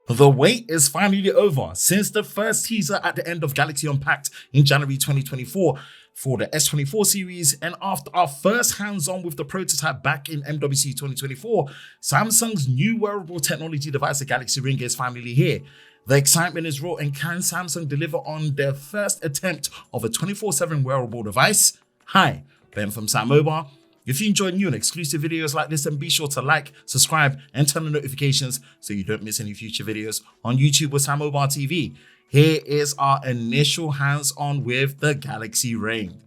The wait is finally over. Since the first teaser at the end of Galaxy Unpacked in January 2024 for the S24 series, and after our first hands-on with the prototype back in MWC 2024, Samsung's new wearable technology device, the Galaxy Ring, is finally here. The excitement is real, and can Samsung deliver on their first attempt of a 24/7 wearable device? Hi, Ben from SamMobile. If you enjoy new and exclusive videos like this, then be sure to like, subscribe, and turn on notifications so you don't miss any future videos on YouTube with SamMobile TV. Here is our initial hands-on with the Galaxy Ring.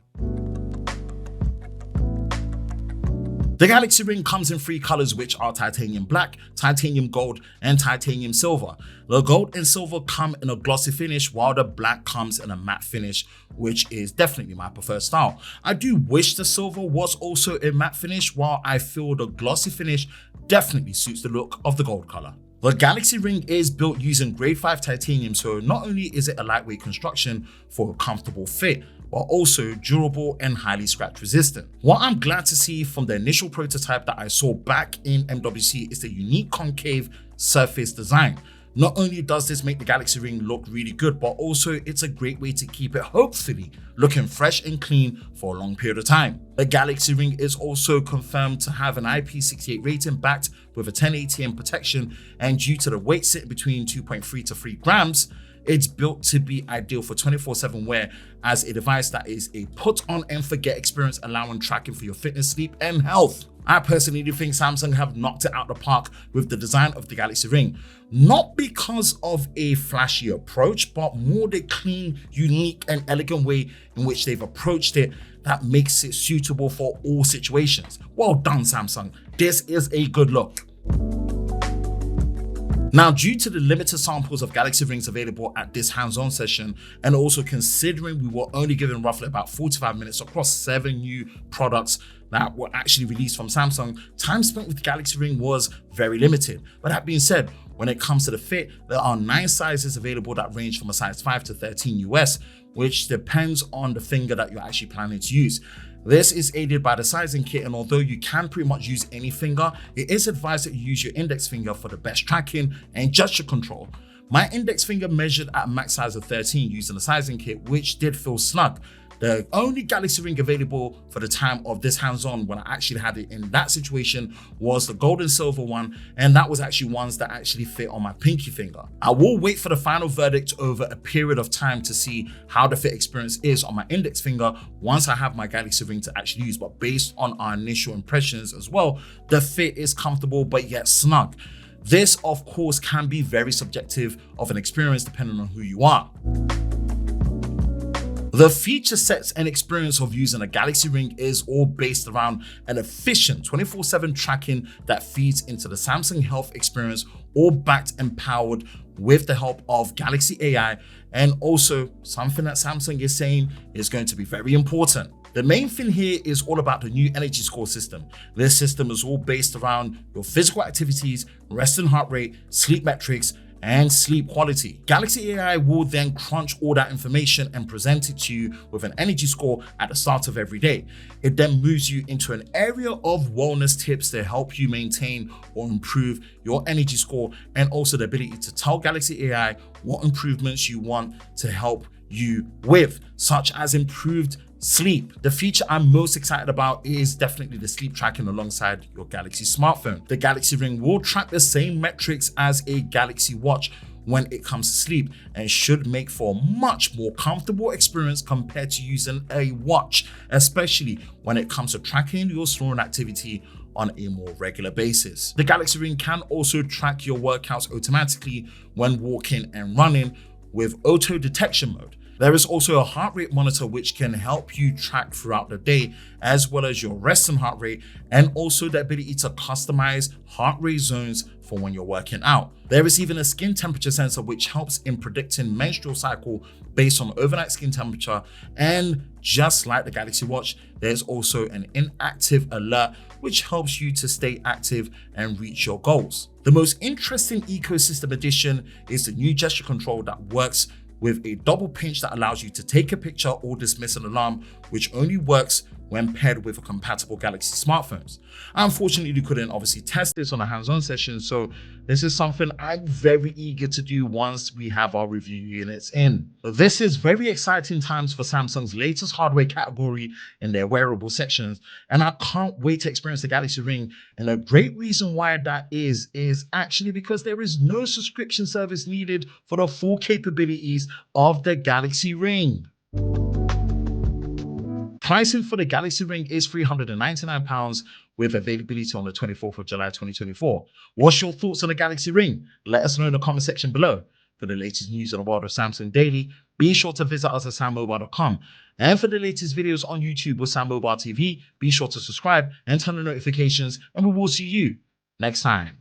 The Galaxy Ring comes in three colors, which are titanium black, titanium gold, and titanium silver. The gold and silver come in a glossy finish, while the black comes in a matte finish, which is definitely my preferred style. I do wish the silver was also a matte finish, while I feel the glossy finish definitely suits the look of the gold color. The Galaxy Ring is built using grade 5 titanium, so not only is it a lightweight construction for a comfortable fit, but also durable and highly scratch resistant. What I'm glad to see from the initial prototype that I saw back in MWC is the unique concave surface design. Not only does this make the Galaxy Ring look really good, but also it's a great way to keep it hopefully looking fresh and clean for a long period of time. The Galaxy Ring is also confirmed to have an IP68 rating backed with a 1080M protection, and due to the weight sitting between 2.3 to 3 grams, it's built to be ideal for 24/7 wear as a device that is a put on and forget experience, allowing tracking for your fitness, sleep, and health. I personally do think Samsung have knocked it out the park with the design of the Galaxy Ring, not because of a flashy approach, but more the clean, unique, and elegant way in which they've approached it that makes it suitable for all situations. Well done, Samsung. This is a good look. Now, due to the limited samples of Galaxy Rings available at this hands-on session, and also considering we were only given roughly about 45 minutes across 7 new products that were actually released from Samsung, time spent with the Galaxy Ring was very limited. But that being said, when it comes to the fit, there are 9 sizes available that range from a size 5 to 13 US, which depends on the finger that you're actually planning to use. This is aided by the sizing kit, and although you can pretty much use any finger, it is advised that you use your index finger for the best tracking and gesture control. My index finger measured at a max size of 13 using the sizing kit, which did feel snug. The only Galaxy Ring available for the time of this hands-on when I actually had it in that situation was the gold and silver one, and that was actually ones that actually fit on my pinky finger. I will wait for the final verdict over a period of time to see how the fit experience is on my index finger once I have my Galaxy Ring to actually use, but based on our initial impressions as well, the fit is comfortable but yet snug. This, of course, can be very subjective of an experience depending on who you are. The feature sets and experience of using a Galaxy Ring is all based around an efficient 24/7 tracking that feeds into the Samsung Health experience, all backed and powered with the help of Galaxy AI, and also something that Samsung is saying is going to be very important. The main thing here is all about the new energy score system. This system is all based around your physical activities, resting heart rate, sleep metrics, and sleep quality. Galaxy AI will then crunch all that information and present it to you with an energy score at the start of every day. It then moves you into an area of wellness tips to help you maintain or improve your energy score, and also the ability to tell Galaxy AI what improvements you want to help you with, such as improved sleep. The feature I'm most excited about is definitely the sleep tracking alongside your Galaxy smartphone. The Galaxy Ring will track the same metrics as a Galaxy Watch when it comes to sleep, and should make for a much more comfortable experience compared to using a watch, especially when it comes to tracking your snoring activity on a more regular basis. The Galaxy Ring can also track your workouts automatically when walking and running with auto detection mode. There is also a heart rate monitor which can help you track throughout the day, as well as your resting heart rate, and also the ability to customize heart rate zones for when you're working out. There is even a skin temperature sensor which helps in predicting menstrual cycle based on overnight skin temperature, and just like the Galaxy Watch, there's also an inactive alert which helps you to stay active and reach your goals. The most interesting ecosystem addition is the new gesture control that works with a double pinch that allows you to take a picture or dismiss an alarm which only works when paired with a compatible Galaxy smartphones. I unfortunately couldn't obviously test this on a hands-on session, so this is something I'm very eager to do once we have our review units in. This is very exciting times for Samsung's latest hardware category in their wearable sections, and I can't wait to experience the Galaxy Ring. And a great reason why that is actually because there is no subscription service needed for the full capabilities of the Galaxy Ring. Pricing for the Galaxy Ring is £399 with availability on the 24th of July 2024. What's your thoughts on the Galaxy Ring? Let us know in the comment section below. For the latest news on the world of Samsung daily, be sure to visit us at SamMobile.com. And for the latest videos on YouTube with SamMobile TV, be sure to subscribe and turn on notifications, and we will see you next time.